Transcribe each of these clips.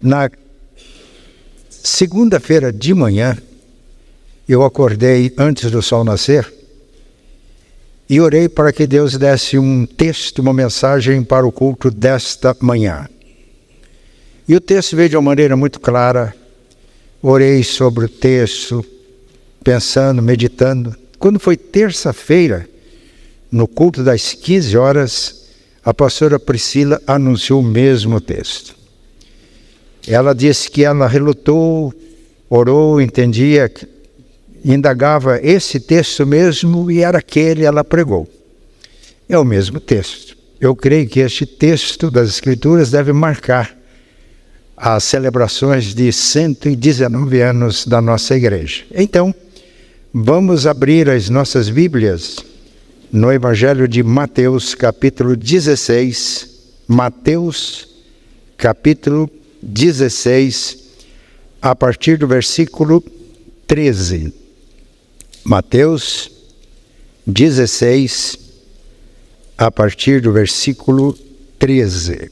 Na segunda-feira de manhã, eu acordei antes do sol nascer e orei para que Deus desse um texto, uma mensagem para o culto desta manhã. E o texto veio de uma maneira muito clara. Orei sobre o texto, pensando, meditando. Quando foi terça-feira, no culto das 15 horas, a pastora Priscila anunciou o mesmo texto. Ela disse que ela relutou, orou, entendia, indagava esse texto mesmo e era aquele, ela pregou. É o mesmo texto. Eu creio que este texto das Escrituras deve marcar as celebrações de 119 anos da nossa igreja. Então, vamos abrir as nossas Bíblias no Evangelho de Mateus, capítulo 16. Mateus, capítulo 16, a partir do versículo 13. Mateus 16, a partir do versículo 13.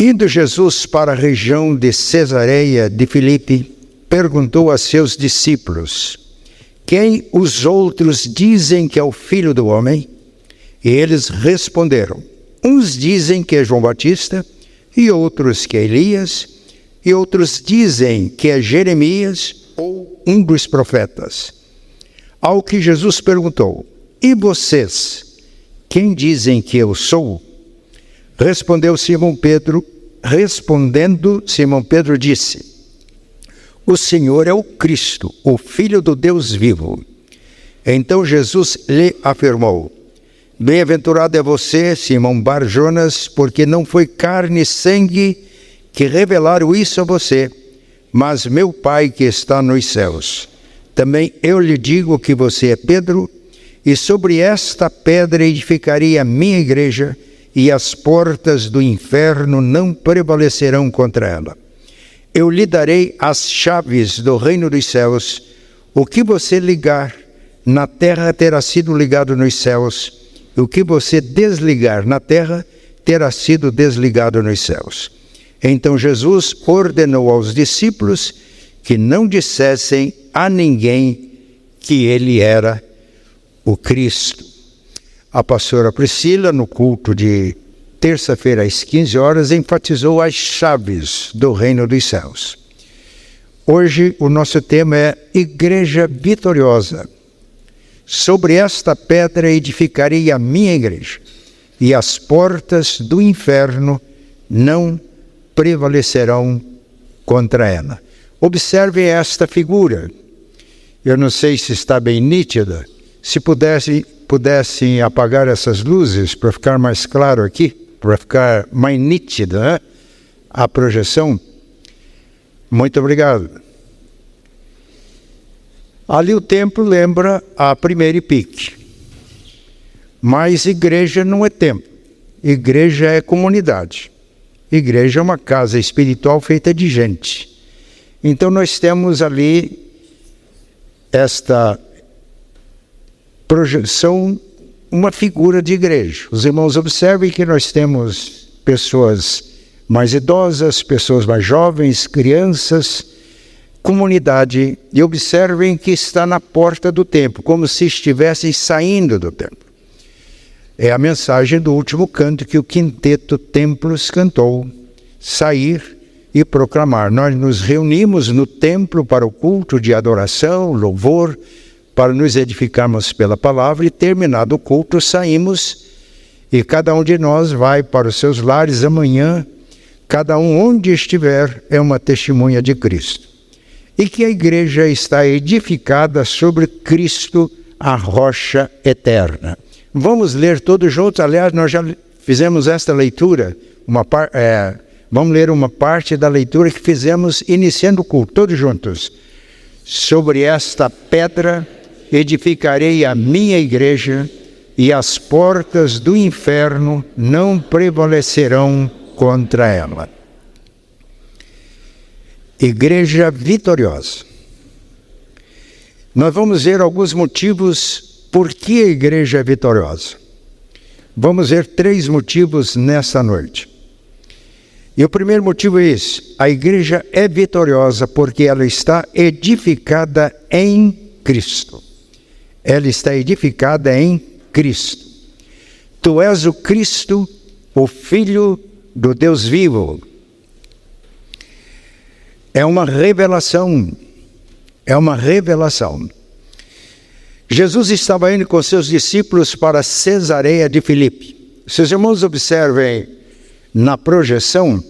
Indo Jesus para a região de Cesareia de Filipe, perguntou a seus discípulos: quem os outros dizem que é o Filho do Homem? E eles responderam: uns dizem que é João Batista, e outros que é Elias, e outros dizem que é Jeremias ou um dos profetas. Ao que Jesus perguntou: e vocês, quem dizem que eu sou? Respondendo, Simão Pedro disse: o Senhor é o Cristo, o Filho do Deus vivo. Então Jesus lhe afirmou: bem-aventurado é você, Simão Bar-Jonas, porque não foi carne e sangue que revelaram isso a você, mas meu Pai que está nos céus. Também eu lhe digo que você é Pedro, e sobre esta pedra edificarei a minha igreja, e as portas do inferno não prevalecerão contra ela. Eu lhe darei as chaves do reino dos céus. O que você ligar na terra terá sido ligado nos céus, e o que você desligar na terra terá sido desligado nos céus. Então Jesus ordenou aos discípulos que não dissessem a ninguém que ele era o Cristo. A pastora Priscila, no culto de terça-feira às 15 horas, enfatizou as chaves do reino dos céus. Hoje o nosso tema é Igreja Vitoriosa. Sobre esta pedra edificarei a minha igreja, e as portas do inferno não prevalecerão contra ela. Observe esta figura. Eu não sei se está bem nítida. Se pudessem apagar essas luzes para ficar mais claro aqui, para ficar mais nítida, né? A projeção. Muito obrigado. Ali o templo lembra a primeira Pique. Mas igreja não é templo. Igreja é comunidade. Igreja é uma casa espiritual feita de gente. Então nós temos ali esta projeção, uma figura de igreja. Os irmãos observem que nós temos pessoas mais idosas, pessoas mais jovens, crianças, comunidade, e observem que está na porta do templo, como se estivessem saindo do templo. É a mensagem do último canto que o quinteto Templos cantou: sair e proclamar. Nós nos reunimos no templo para o culto de adoração, louvor, para nos edificarmos pela palavra, e terminado o culto saímos e cada um de nós vai para os seus lares. Amanhã, cada um onde estiver é uma testemunha de Cristo. E que a igreja está edificada sobre Cristo, a rocha eterna. Vamos ler todos juntos. Aliás, nós já fizemos esta leitura, vamos ler uma parte da leitura que fizemos iniciando o culto, todos juntos. Sobre esta pedra edificarei a minha igreja, e as portas do inferno não prevalecerão contra ela. Igreja vitoriosa. Nós vamos ver alguns motivos por que a igreja é vitoriosa. Vamos ver 3 motivos nessa noite. E o primeiro motivo é esse: a igreja é vitoriosa porque ela está edificada em Cristo. Ela está edificada em Cristo. Tu és o Cristo, o Filho do Deus vivo. É uma revelação. É uma revelação. Jesus estava indo com seus discípulos para Cesareia de Filipe. Se os irmãos observem na projeção,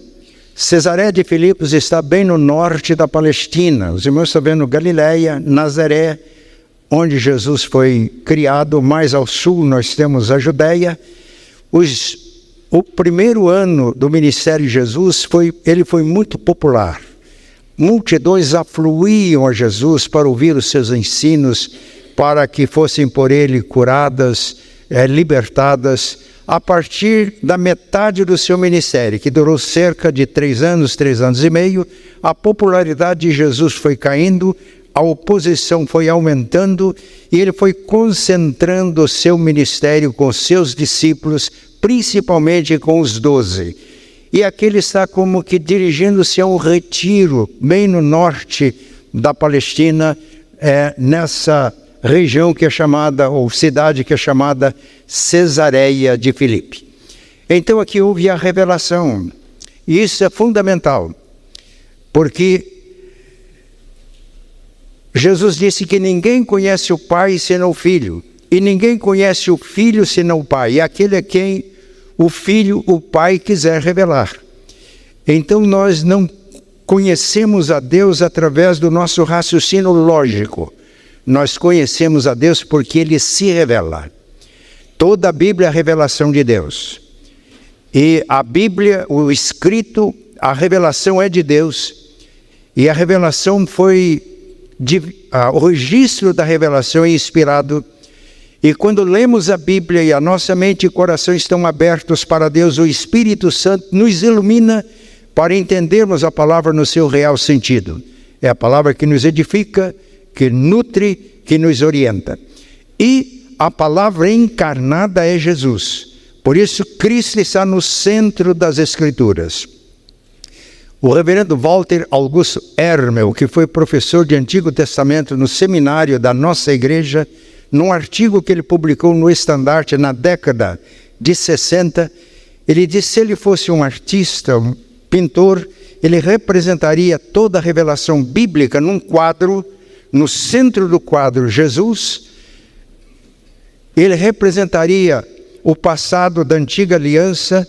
Cesareia de Filipe está bem no norte da Palestina. Os irmãos estão vendo Galileia, Nazaré, onde Jesus foi criado. Mais ao sul nós temos a Judéia. O primeiro ano do ministério de Jesus ele foi muito popular. Multidões afluíam a Jesus para ouvir os seus ensinos, para que fossem por ele curadas, libertadas. A partir da metade do seu ministério, que durou cerca de 3 anos e meio, a popularidade de Jesus foi caindo, a oposição foi aumentando e ele foi concentrando o seu ministério com seus discípulos, principalmente com os 12. E aqui ele está como que dirigindo-se a um retiro, bem no norte da Palestina, nessa região que é chamada, ou cidade que é chamada Cesareia de Filipe. Então aqui houve a revelação. E isso é fundamental, porque Jesus disse que ninguém conhece o Pai senão o Filho, e ninguém conhece o Filho senão o Pai, e aquele é quem o Filho, o Pai, quiser revelar. Então nós não conhecemos a Deus através do nosso raciocínio lógico. Nós conhecemos a Deus porque Ele se revela. Toda a Bíblia é a revelação de Deus. E a Bíblia, o escrito, a revelação é de Deus. E a revelação o registro da revelação é inspirado. E quando lemos a Bíblia e a nossa mente e coração estão abertos para Deus, o Espírito Santo nos ilumina para entendermos a palavra no seu real sentido. É a palavra que nos edifica, que nutre, que nos orienta. E a palavra encarnada é Jesus. Por isso, Cristo está no centro das Escrituras. O reverendo Walter Augusto Ermel, que foi professor de Antigo Testamento no seminário da nossa igreja, num artigo que ele publicou no Estandarte na década de 60, ele disse que se ele fosse um artista, um pintor, ele representaria toda a revelação bíblica num quadro. No centro do quadro, Jesus. Ele representaria o passado da antiga aliança,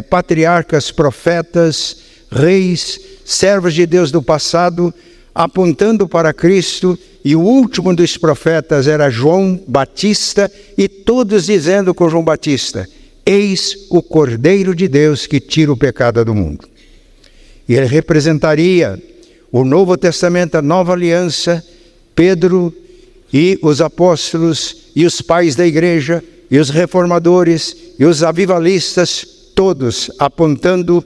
patriarcas, profetas, reis, servos de Deus do passado, apontando para Cristo, e o último dos profetas era João Batista, e todos dizendo com João Batista: eis o Cordeiro de Deus que tira o pecado do mundo. E ele representaria o Novo Testamento, a Nova Aliança, Pedro e os apóstolos e os pais da igreja e os reformadores e os avivalistas, todos apontando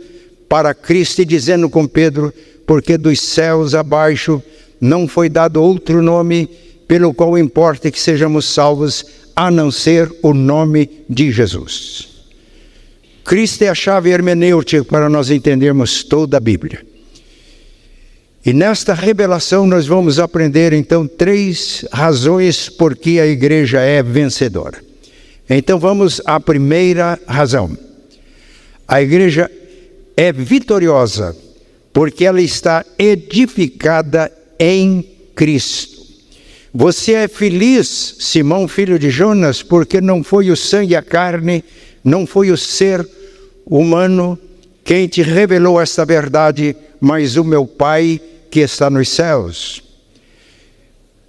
para Cristo e dizendo com Pedro: porque dos céus abaixo não foi dado outro nome pelo qual importa que sejamos salvos, a não ser o nome de Jesus. Cristo é a chave hermenêutica para nós entendermos toda a Bíblia. E nesta revelação nós vamos aprender então 3 razões por que a igreja é vencedora. Então vamos à primeira razão. A igreja é vitoriosa porque ela está edificada em Cristo. Você é feliz, Simão, filho de Jonas, porque não foi o sangue e a carne, não foi o ser humano quem te revelou esta verdade, mas o meu Pai que está nos céus.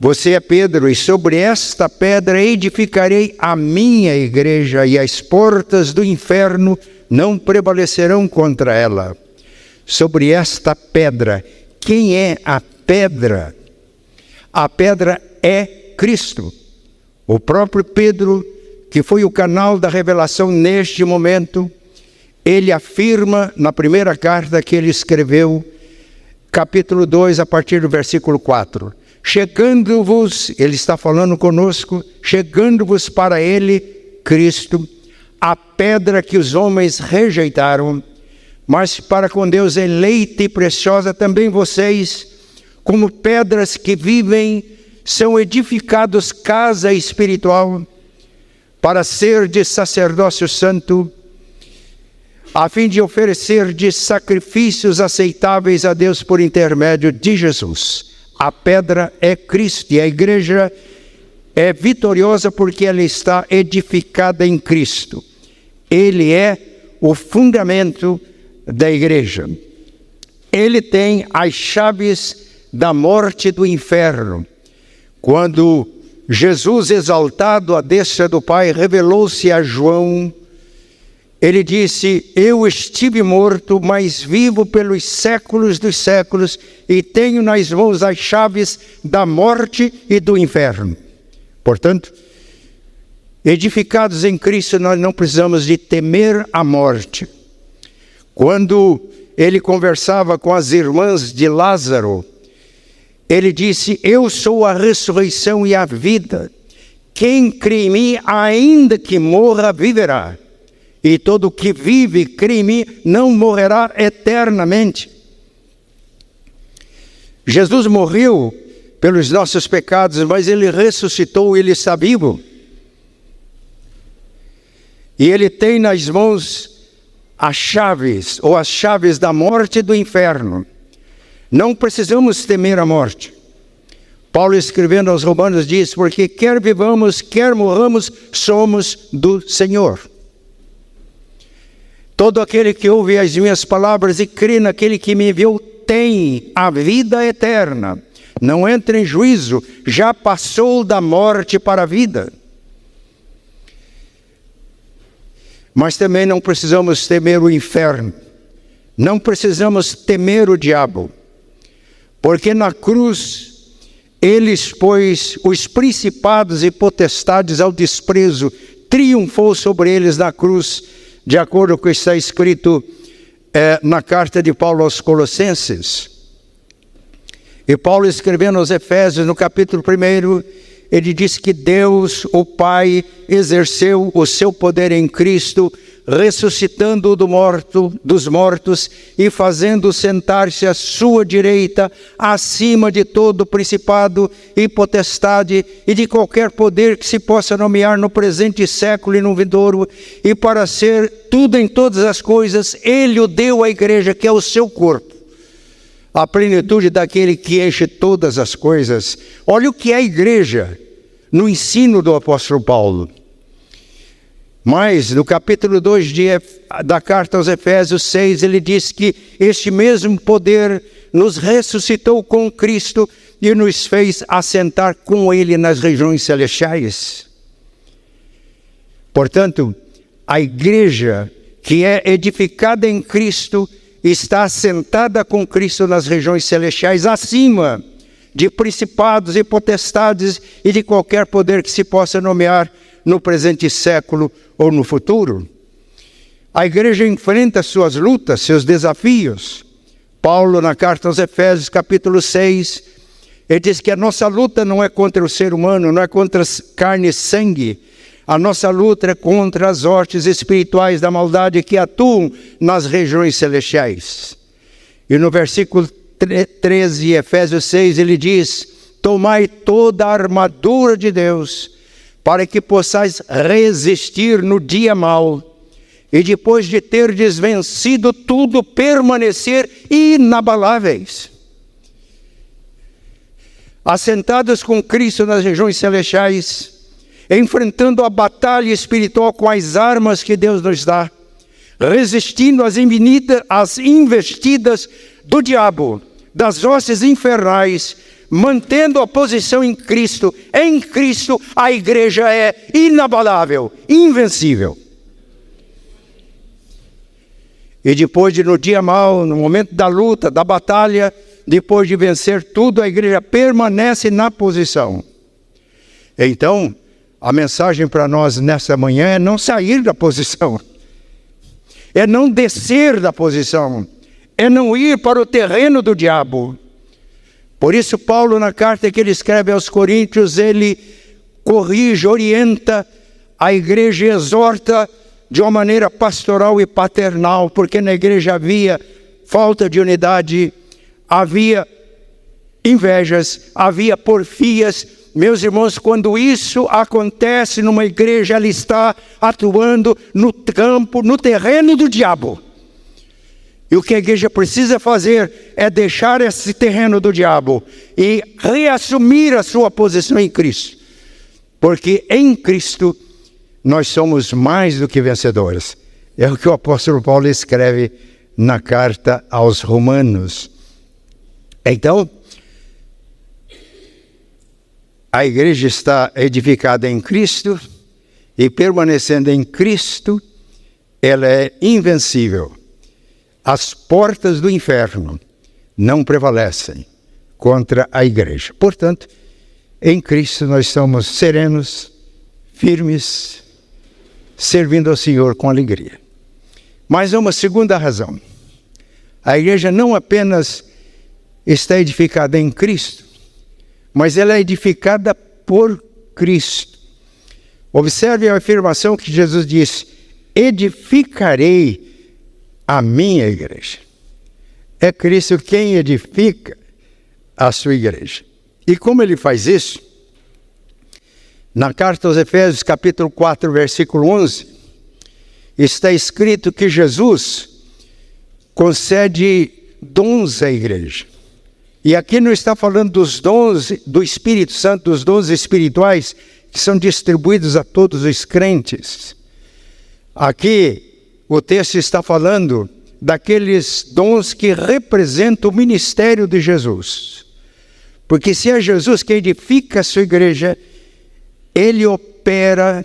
Você é Pedro, e sobre esta pedra edificarei a minha igreja, e as portas do inferno não prevalecerão contra ela. Sobre esta pedra. Quem é a pedra? A pedra é Cristo. O próprio Pedro, que foi o canal da revelação neste momento, ele afirma na primeira carta que ele escreveu, capítulo 2, a partir do versículo 4. Chegando-vos, ele está falando conosco, chegando-vos para ele, Cristo, a pedra que os homens rejeitaram, mas para com Deus eleita e preciosa. Também vocês, como pedras que vivem, são edificados casa espiritual, para ser de sacerdócio santo, a fim de oferecer de sacrifícios aceitáveis a Deus por intermédio de Jesus. A pedra é Cristo, e a igreja é vitoriosa porque ela está edificada em Cristo. Ele é o fundamento da igreja. Ele tem as chaves da morte e do inferno. Quando Jesus, exaltado à destra do Pai, revelou-se a João, ele disse: eu estive morto, mas vivo pelos séculos dos séculos, e tenho nas mãos as chaves da morte e do inferno. Portanto, edificados em Cristo, nós não precisamos de temer a morte. Quando ele conversava com as irmãs de Lázaro, ele disse: eu sou a ressurreição e a vida. Quem crê em mim, ainda que morra, viverá. E todo que vive e crê em mim não morrerá eternamente. Jesus morreu pelos nossos pecados, mas ele ressuscitou, ele está vivo. E ele tem nas mãos as chaves, ou as chaves da morte e do inferno. Não precisamos temer a morte. Paulo, escrevendo aos Romanos, diz: porque quer vivamos, quer morramos, somos do Senhor. Todo aquele que ouve as minhas palavras e crê naquele que me enviou tem a vida eterna. Não entra em juízo, já passou da morte para a vida. Mas também não precisamos temer o inferno. Não precisamos temer o diabo. Porque na cruz ele expôs os principados e potestades ao desprezo, triunfou sobre eles na cruz, de acordo com o que está escrito na carta de Paulo aos Colossenses. E Paulo, escrevendo aos Efésios, no capítulo 1, ele diz que Deus, o Pai, exerceu o seu poder em Cristo, ressuscitando-o dos mortos e fazendo sentar-se à sua direita, acima de todo principado e potestade e de qualquer poder que se possa nomear no presente século e no vindouro, e para ser tudo em todas as coisas, ele o deu à igreja, que é o seu corpo, a plenitude daquele que enche todas as coisas. Olha o que é a igreja no ensino do apóstolo Paulo. Mas no capítulo 2 da carta aos Efésios 6, ele diz que este mesmo poder nos ressuscitou com Cristo e nos fez assentar com ele nas regiões celestiais. Portanto, a igreja que é edificada em Cristo está assentada com Cristo nas regiões celestiais, acima de principados e potestades e de qualquer poder que se possa nomear no presente século ou no futuro. A igreja enfrenta suas lutas, seus desafios. Paulo, na carta aos Efésios, capítulo 6, ele diz que a nossa luta não é contra o ser humano, não é contra carne e sangue. A nossa luta é contra as hostes espirituais da maldade que atuam nas regiões celestiais. E no versículo 13 de Efésios 6, ele diz: tomai toda a armadura de Deus, para que possais resistir no dia mau, e depois de terdes vencido tudo, permanecer inabaláveis. Assentados com Cristo nas regiões celestiais, enfrentando a batalha espiritual com as armas que Deus nos dá, resistindo às investidas do diabo, das hostes infernais, mantendo a posição em Cristo. Em Cristo a igreja é inabalável, invencível. E depois no dia mau, no momento da luta, da batalha, depois de vencer tudo, a igreja permanece na posição. Então, a mensagem para nós nessa manhã é não sair da posição, é não descer da posição, é não ir para o terreno do diabo. Por isso, Paulo, na carta que ele escreve aos Coríntios, ele corrige, orienta a igreja e exorta de uma maneira pastoral e paternal, porque na igreja havia falta de unidade, havia invejas, havia porfias. Meus irmãos, quando isso acontece numa igreja, ela está atuando no campo, no terreno do diabo. E o que a igreja precisa fazer é deixar esse terreno do diabo e reassumir a sua posição em Cristo. Porque em Cristo nós somos mais do que vencedores. É o que o apóstolo Paulo escreve na carta aos Romanos. Então, a igreja está edificada em Cristo e permanecendo em Cristo, ela é invencível. As portas do inferno não prevalecem contra a igreja. Portanto, em Cristo nós somos serenos, firmes, servindo ao Senhor com alegria. Mas há uma segunda razão. A igreja não apenas está edificada em Cristo, mas ela é edificada por Cristo. Observe a afirmação que Jesus disse: edificarei a minha igreja. É Cristo quem edifica a sua igreja. E como ele faz isso? Na carta aos Efésios, capítulo 4, versículo 11, está escrito que Jesus concede dons à igreja. E aqui não está falando dos dons do Espírito Santo, dos dons espirituais que são distribuídos a todos os crentes. Aqui o texto está falando daqueles dons que representam o ministério de Jesus. Porque se é Jesus que edifica a sua igreja, ele opera,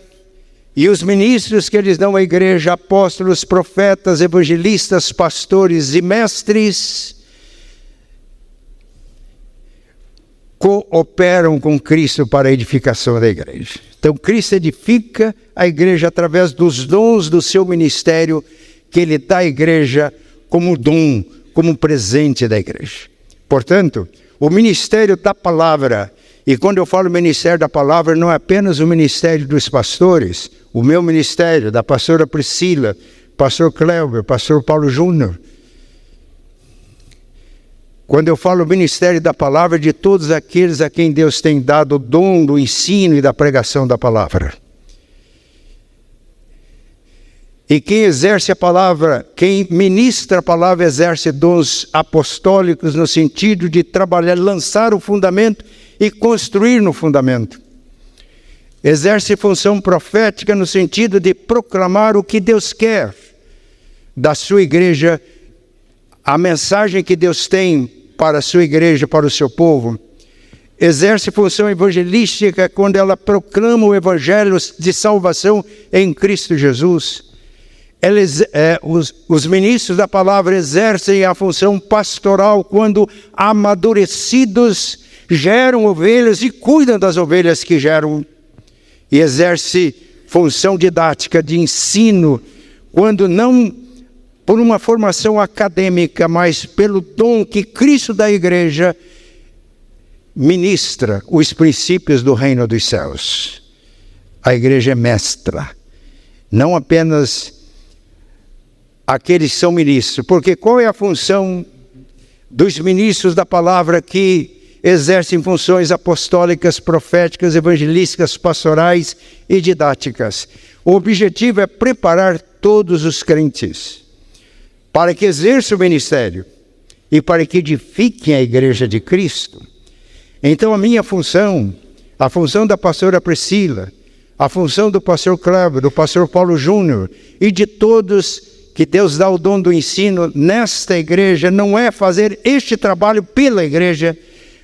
e os ministros que eles dão à igreja, apóstolos, profetas, evangelistas, pastores e mestres, cooperam com Cristo para a edificação da igreja. Então Cristo edifica a igreja através dos dons do seu ministério, que ele dá à igreja como dom, como presente da igreja. Portanto, o ministério da palavra, e quando eu falo ministério da palavra, não é apenas o ministério dos pastores, o meu ministério, da pastora Priscila, pastor Cléber, pastor Paulo Júnior. Quando eu falo ministério da palavra, de todos aqueles a quem Deus tem dado o dom do ensino e da pregação da palavra. E quem exerce a palavra, quem ministra a palavra, exerce dons apostólicos no sentido de trabalhar, lançar o fundamento e construir no fundamento. Exerce função profética no sentido de proclamar o que Deus quer da sua igreja, a mensagem que Deus tem para a sua igreja, para o seu povo. Exerce função evangelística quando ela proclama o evangelho de salvação em Cristo Jesus. Os ministros da palavra exercem a função pastoral quando amadurecidos geram ovelhas e cuidam das ovelhas que geram. E exerce função didática de ensino quando não por uma formação acadêmica, mas pelo dom que Cristo da igreja ministra os princípios do reino dos céus. A igreja é mestra, não apenas aqueles que são ministros, porque qual é a função dos ministros da palavra que exercem funções apostólicas, proféticas, evangelísticas, pastorais e didáticas? O objetivo é preparar todos os crentes para que exerçam o ministério e para que edifiquem a igreja de Cristo. Então a minha função, a função da pastora Priscila, a função do pastor Cléber, do pastor Paulo Júnior e de todos que Deus dá o dom do ensino nesta igreja, não é fazer este trabalho pela igreja,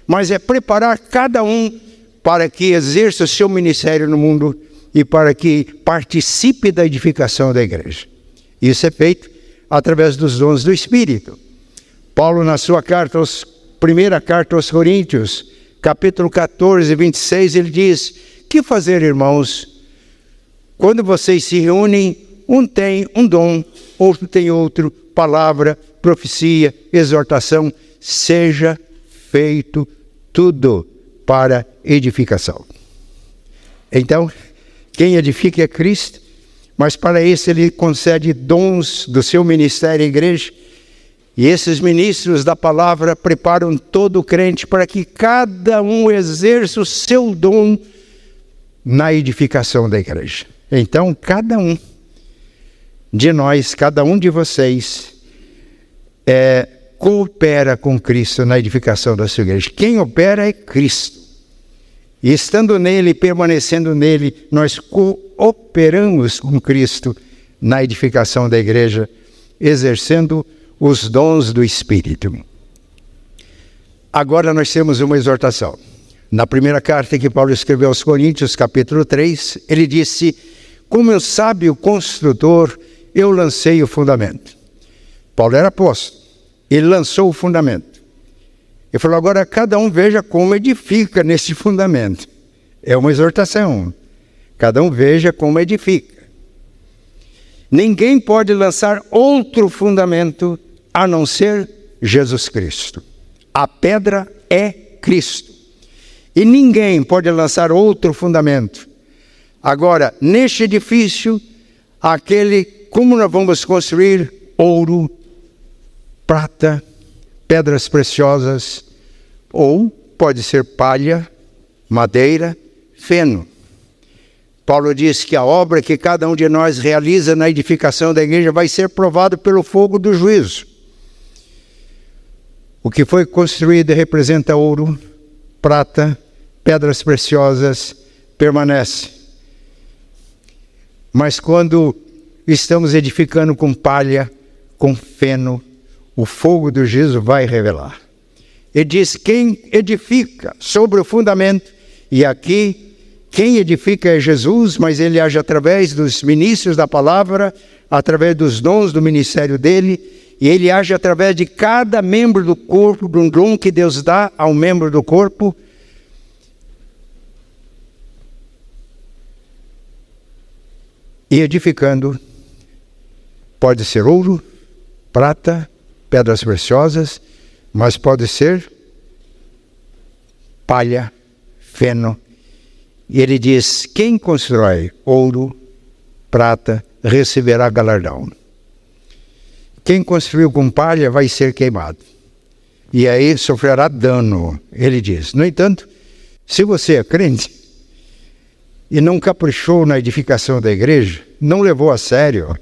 mas é preparar cada um para que exerça o seu ministério no mundo e para que participe da edificação da igreja. Isso é feito através dos dons do Espírito. Paulo, na sua primeira carta aos Coríntios, capítulo 14, 26, ele diz: que fazer, irmãos, quando vocês se reúnem, um tem um dom, outro tem outro, palavra, profecia, exortação, seja feito tudo para edificação. Então, quem edifica é Cristo, mas para isso ele concede dons do seu ministério à igreja. E esses ministros da palavra preparam todo o crente para que cada um exerça o seu dom na edificação da igreja. Então, cada um de nós, cada um de vocês, coopera com Cristo na edificação da sua igreja. Quem opera é Cristo. E estando nele, permanecendo nele, nós cooperamos com Cristo na edificação da igreja, exercendo os dons do Espírito. Agora nós temos uma exortação. Na primeira carta que Paulo escreveu aos Coríntios, capítulo 3, ele disse: como eu sábio construtor, eu lancei o fundamento. Paulo era apóstolo, ele lançou o fundamento. Ele falou: agora cada um veja como edifica nesse fundamento. É uma exortação. Cada um veja como edifica. Ninguém pode lançar outro fundamento a não ser Jesus Cristo. A pedra é Cristo. E ninguém pode lançar outro fundamento. Agora, neste edifício, como nós vamos construir? Ouro, prata, pedras preciosas, ou pode ser palha, madeira, feno. Paulo diz que a obra que cada um de nós realiza na edificação da igreja vai ser provado pelo fogo do juízo. O que foi construído representa ouro, prata, pedras preciosas, permanece. Mas quando estamos edificando com palha, com feno, o fogo do juízo vai revelar. Ele diz: quem edifica sobre o fundamento, e aqui quem edifica é Jesus, mas ele age através dos ministros da palavra, através dos dons do ministério dele, e ele age através de cada membro do corpo, de um dom que Deus dá ao membro do corpo. E edificando, pode ser ouro, prata, pedras preciosas, mas pode ser palha, feno. E ele diz: quem constrói ouro, prata, receberá galardão. Quem construiu com palha vai ser queimado. E aí sofrerá dano, ele diz. No entanto, se você é crente e não caprichou na edificação da igreja, não levou a sério,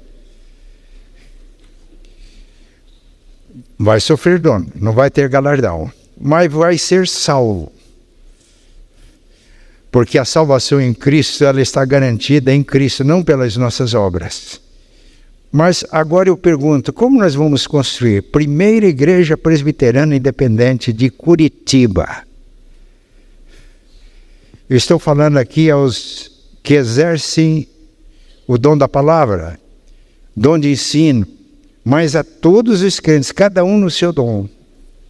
vai sofrer dano, não vai ter galardão, mas vai ser salvo. Porque a salvação em Cristo, ela está garantida em Cristo, não pelas nossas obras. Mas agora eu pergunto, como nós vamos construir? Primeira Igreja Presbiteriana Independente de Curitiba. Eu estou falando aqui aos que exercem o dom da palavra, dom de ensino, mas a todos os crentes, cada um no seu dom.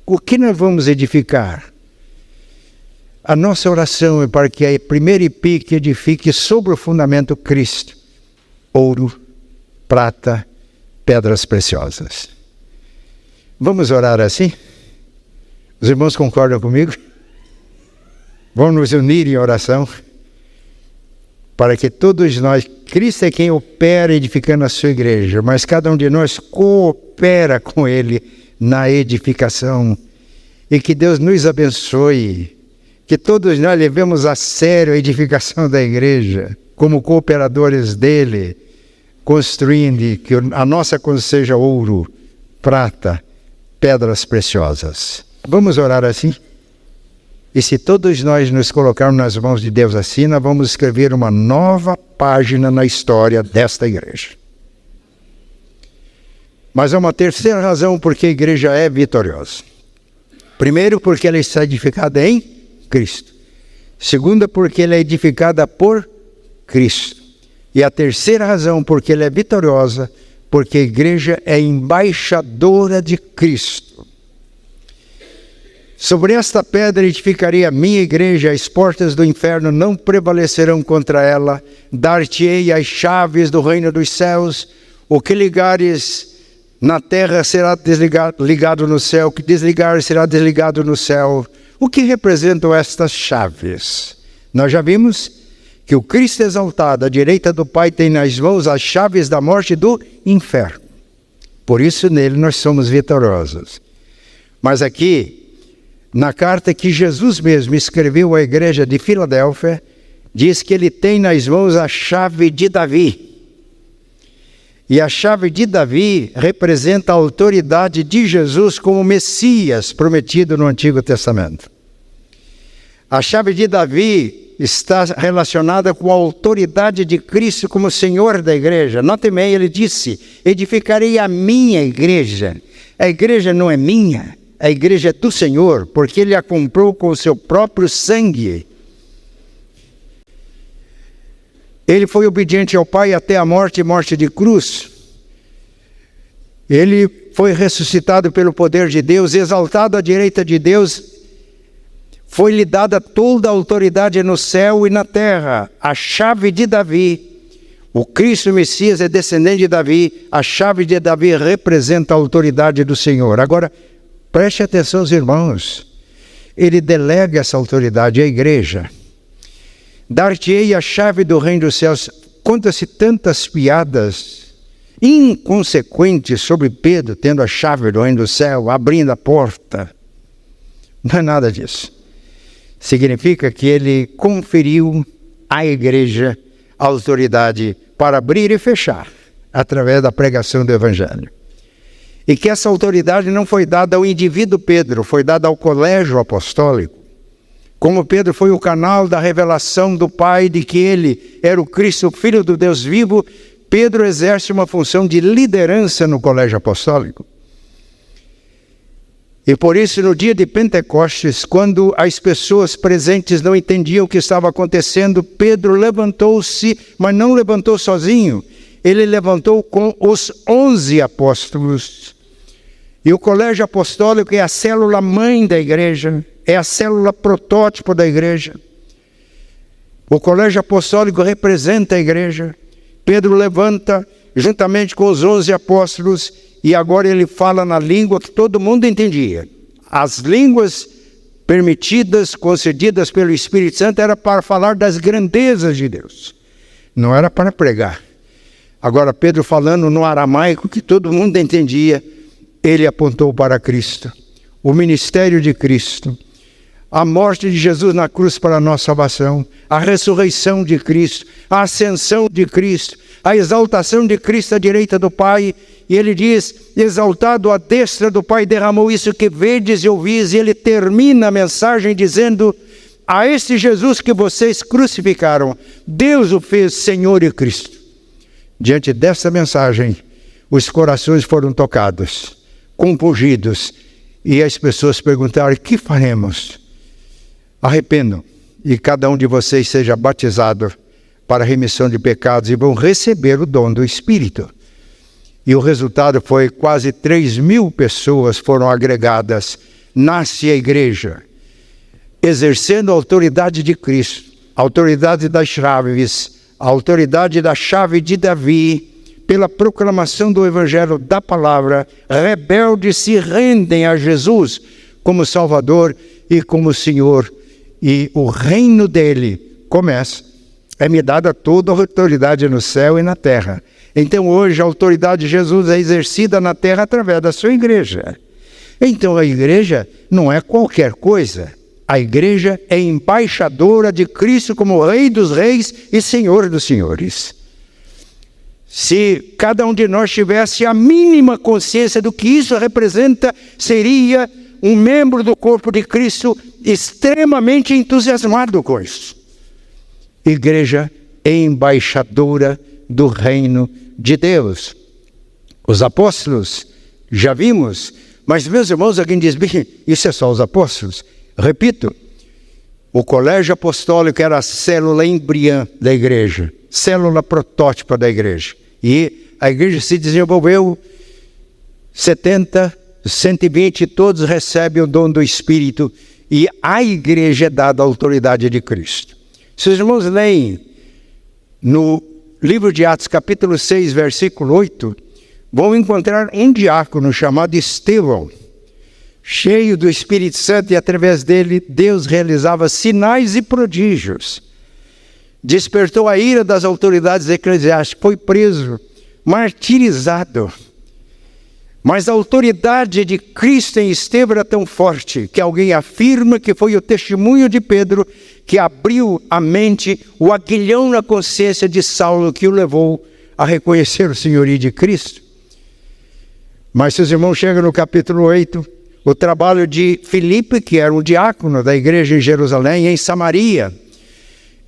O que nós vamos edificar? A nossa oração é para que a primeira IP edifique sobre o fundamento Cristo, ouro, prata, pedras preciosas. Vamos orar assim? Os irmãos concordam comigo? Vamos nos unir em oração para que todos nós, Cristo é quem opera edificando a sua igreja, mas cada um de nós coopera com Ele na edificação. E que Deus nos abençoe, que todos nós levemos a sério a edificação da igreja, como cooperadores dele, construindo, que a nossa coisa seja ouro, prata, pedras preciosas. Vamos orar assim? E se todos nós nos colocarmos nas mãos de Deus assim, nós vamos escrever uma nova página na história desta igreja. Mas há uma terceira razão porque a igreja é vitoriosa. Primeiro, porque ela está edificada em Cristo. Segunda, porque ela é edificada por Cristo. E a terceira razão, porque ela é vitoriosa, porque a igreja é embaixadora de Cristo. Sobre esta pedra edificarei a minha igreja, as portas do inferno não prevalecerão contra ela. Dar-te-ei as chaves do reino dos céus. O que ligares na terra será ligado no céu, o que desligares será desligado no céu. O que representam estas chaves? Nós já vimos que o Cristo exaltado, à direita do Pai, tem nas mãos as chaves da morte e do inferno. Por isso nele nós somos vitoriosos. Mas aqui, na carta que Jesus mesmo escreveu à igreja de Filadélfia, diz que ele tem nas mãos a chave de Davi. E a chave de Davi representa a autoridade de Jesus como Messias prometido no Antigo Testamento. A chave de Davi está relacionada com a autoridade de Cristo como Senhor da igreja. Note bem, ele disse: edificarei a minha igreja. A igreja não é minha, a igreja é do Senhor, porque ele a comprou com o seu próprio sangue. Ele foi obediente ao Pai até a morte e morte de cruz. Ele foi ressuscitado pelo poder de Deus, exaltado à direita de Deus. Foi-lhe dada toda a autoridade no céu e na terra. A chave de Davi, o Cristo Messias é descendente de Davi. A chave de Davi representa a autoridade do Senhor. Agora, preste atenção, irmãos. Ele delega essa autoridade à igreja. Dar-te-ei a chave do reino dos céus. Conta-se tantas piadas inconsequentes sobre Pedro tendo a chave do reino do céu, abrindo a porta. Não é nada disso. Significa que ele conferiu à igreja a autoridade para abrir e fechar através da pregação do Evangelho. E que essa autoridade não foi dada ao indivíduo Pedro, foi dada ao colégio apostólico. Como Pedro foi o canal da revelação do Pai de que ele era o Cristo, o Filho do Deus vivo, Pedro exerce uma função de liderança no colégio apostólico. E por isso, no dia de Pentecostes, quando as pessoas presentes não entendiam o que estava acontecendo, Pedro levantou-se, mas não levantou sozinho. Ele levantou com os 11 apóstolos. E o colégio apostólico é a célula mãe da igreja, é a célula protótipo da igreja. O colégio apostólico representa a igreja. Pedro levanta, juntamente com os 11 apóstolos, e agora ele fala na língua que todo mundo entendia. As línguas permitidas, concedidas pelo Espírito Santo, era para falar das grandezas de Deus. Não era para pregar. Agora Pedro falando no aramaico que todo mundo entendia, ele apontou para Cristo, o ministério de Cristo, a morte de Jesus na cruz para a nossa salvação, a ressurreição de Cristo, a ascensão de Cristo, a exaltação de Cristo à direita do Pai. E ele diz, exaltado à destra do Pai, derramou isso que vedes e ouvis. E ele termina a mensagem dizendo, a este Jesus que vocês crucificaram, Deus o fez Senhor e Cristo. Diante dessa mensagem, os corações foram tocados, compungidos, e as pessoas perguntaram, que faremos? Arrependam, e cada um de vocês seja batizado para a remissão de pecados, e vão receber o dom do Espírito. E o resultado foi quase 3.000 pessoas foram agregadas. Nasce a igreja, exercendo a autoridade de Cristo, a autoridade das chaves, a autoridade da chave de Davi, pela proclamação do Evangelho da Palavra. Rebeldes se rendem a Jesus como Salvador e como Senhor. E o reino dele começa. É-me dada toda a autoridade no céu e na terra. Então hoje a autoridade de Jesus é exercida na terra através da sua igreja. Então a igreja não é qualquer coisa. A igreja é embaixadora de Cristo como Rei dos Reis e Senhor dos Senhores. Se cada um de nós tivesse a mínima consciência do que isso representa, seria um membro do corpo de Cristo extremamente entusiasmado com isso. Igreja é embaixadora do reino de Deus. Os apóstolos, já vimos, mas meus irmãos, alguém diz, bem, isso é só os apóstolos? Repito, o colégio apostólico era a célula embriã da igreja, célula protótipa da igreja. E a igreja se desenvolveu 70, 120, todos recebem o dom do Espírito, e a igreja é dada a autoridade de Cristo. Se os irmãos leem no livro de Atos, capítulo 6, versículo 8, vão encontrar um diácono chamado Estevão, cheio do Espírito Santo, e através dele Deus realizava sinais e prodígios. despertou a ira das autoridades eclesiásticas, foi preso, martirizado. Mas a autoridade de Cristo em Estevão era tão forte que alguém afirma que foi o testemunho de Pedro que abriu a mente, o aguilhão na consciência de Saulo que o levou a reconhecer o senhorio de Cristo. Mas se os irmãos chegam no capítulo 8, o trabalho de Filipe, que era um diácono da igreja em Jerusalém, em Samaria,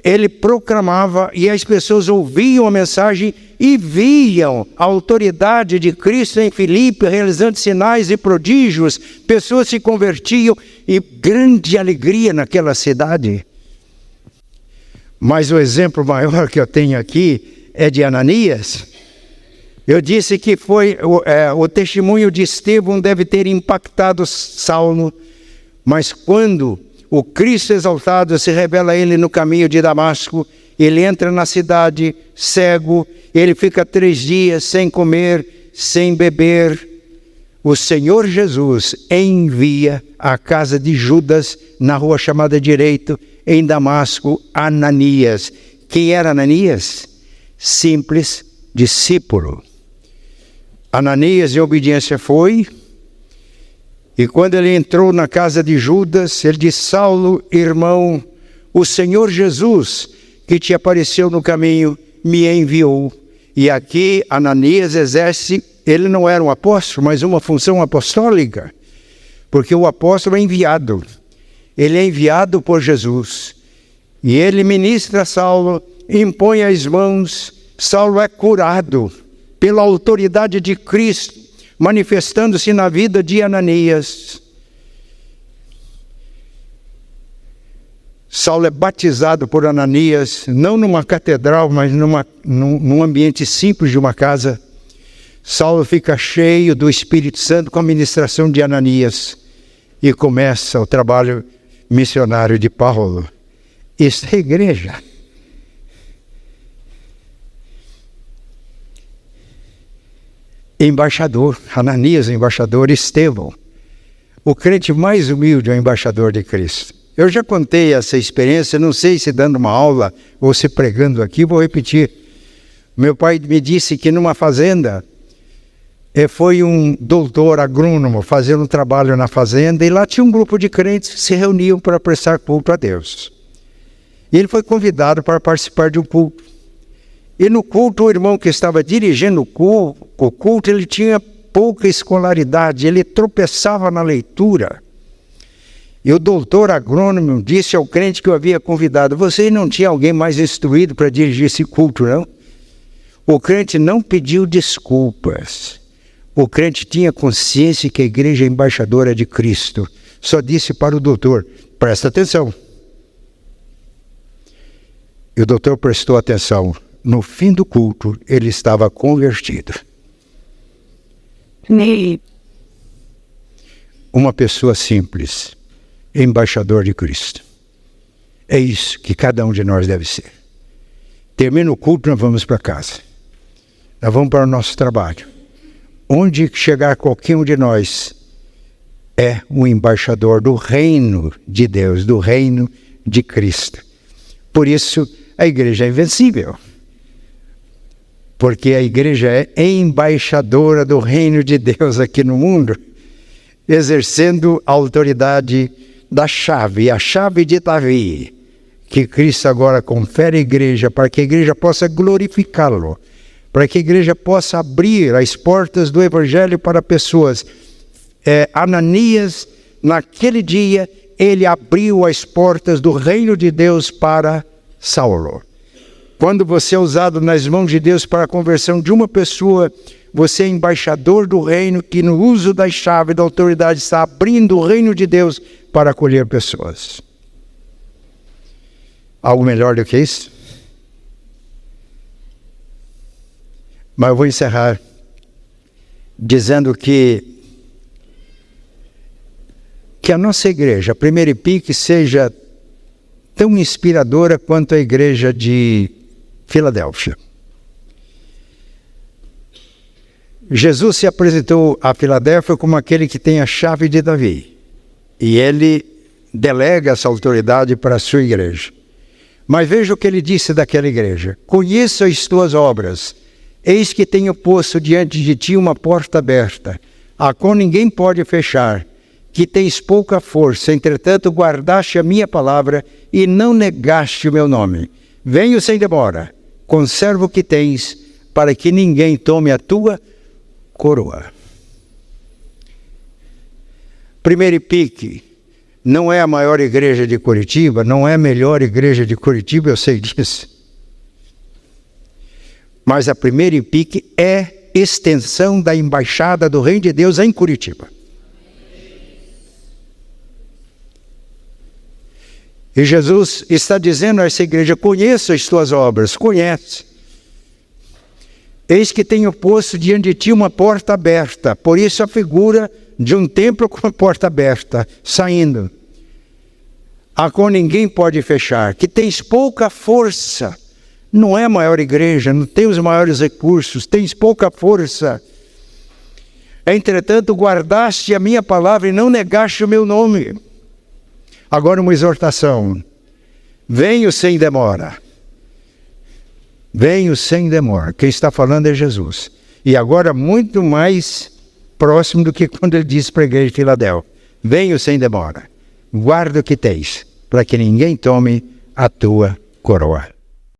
ele proclamava e as pessoas ouviam a mensagem e viam a autoridade de Cristo em Filipe, realizando sinais e prodígios. Pessoas se convertiam e grande alegria naquela cidade. Mas o exemplo maior que eu tenho aqui é de Ananias. Eu disse que foi o testemunho de Estevão deve ter impactado Saulo, mas quando o Cristo exaltado se revela a ele no caminho de Damasco, ele entra na cidade cego, ele fica 3 dias sem comer, sem beber. O Senhor Jesus envia à casa de Judas, na rua chamada Direito, em Damasco, Ananias. Quem era Ananias? Simples discípulo. Ananias, em obediência, foi. E quando ele entrou na casa de Judas, ele disse: Saulo, irmão, o Senhor Jesus, que te apareceu no caminho, me enviou. E aqui Ananias exerce, ele não era um apóstolo, mas uma função apostólica. Porque o apóstolo é enviado. Ele é enviado por Jesus. E ele ministra a Saulo, impõe as mãos, Saulo é curado pela autoridade de Cristo, manifestando-se na vida de Ananias. Saulo é batizado por Ananias, não numa catedral, mas num ambiente simples de uma casa. Saulo fica cheio do Espírito Santo com a ministração de Ananias e começa o trabalho missionário de Paulo. Isso é igreja. Embaixador, Ananias, embaixador, Estevão. O crente mais humilde é o embaixador de Cristo. Eu já contei essa experiência, não sei se dando uma aula ou se pregando aqui, vou repetir. Meu pai me disse que numa fazenda, foi um doutor agrônomo fazendo um trabalho na fazenda, e lá tinha um grupo de crentes que se reuniam para prestar culto a Deus. E ele foi convidado para participar de um culto. E no culto, o irmão que estava dirigindo o culto, ele tinha pouca escolaridade, ele tropeçava na leitura. E o doutor agrônomo disse ao crente que o havia convidado: você não tinha alguém mais instruído para dirigir esse culto, não? O crente não pediu desculpas. O crente tinha consciência que a igreja é embaixadora de Cristo. Só disse para o doutor: presta atenção. E o doutor prestou atenção. No fim do culto, ele estava convertido. Uma pessoa simples, embaixador de Cristo. É isso que cada um de nós deve ser. Termina o culto, nós vamos para casa. Nós vamos para o nosso trabalho. Onde chegar qualquer um de nós é um embaixador do reino de Deus, do reino de Cristo. Por isso, a igreja é invencível. Porque a igreja é embaixadora do reino de Deus aqui no mundo, exercendo a autoridade da chave, a chave de Davi, que Cristo agora confere à igreja, para que a igreja possa glorificá-lo, para que a igreja possa abrir as portas do evangelho para pessoas. Ananias, naquele dia, ele abriu as portas do reino de Deus para Saulo. Quando você é usado nas mãos de Deus para a conversão de uma pessoa, você é embaixador do reino que no uso da chave da autoridade está abrindo o reino de Deus para acolher pessoas. Algo melhor do que isso? Mas eu vou encerrar dizendo que a nossa igreja, a Primeira IPIC, seja tão inspiradora quanto a igreja de Filadélfia. Jesus se apresentou a Filadélfia como aquele que tem a chave de Davi. E ele delega essa autoridade para a sua igreja. Mas veja o que ele disse daquela igreja: conheço as tuas obras, eis que tenho posto diante de ti uma porta aberta, a qual ninguém pode fechar, que tens pouca força, entretanto guardaste a minha palavra e não negaste o meu nome. Venho sem demora, conserva o que tens, para que ninguém tome a tua coroa. Primeiro Pique não é a maior igreja de Curitiba, não é a melhor igreja de Curitiba, eu sei disso. Mas a Primeira Pique é extensão da Embaixada do Reino de Deus em Curitiba. E Jesus está dizendo a essa igreja: conheço as tuas obras, conhece. Eis que tenho posto diante de ti uma porta aberta, por isso a figura de um templo com a porta aberta, saindo, a qual ninguém pode fechar, que tens pouca força. Não é a maior igreja, não tem os maiores recursos, tens pouca força. Entretanto, guardaste a minha palavra e não negaste o meu nome. Agora uma exortação: venho sem demora. Venho sem demora. Quem está falando é Jesus. E agora muito mais próximo do que quando ele disse para a igreja de Filadélfia: venho sem demora. Guarda o que tens, para que ninguém tome a tua coroa.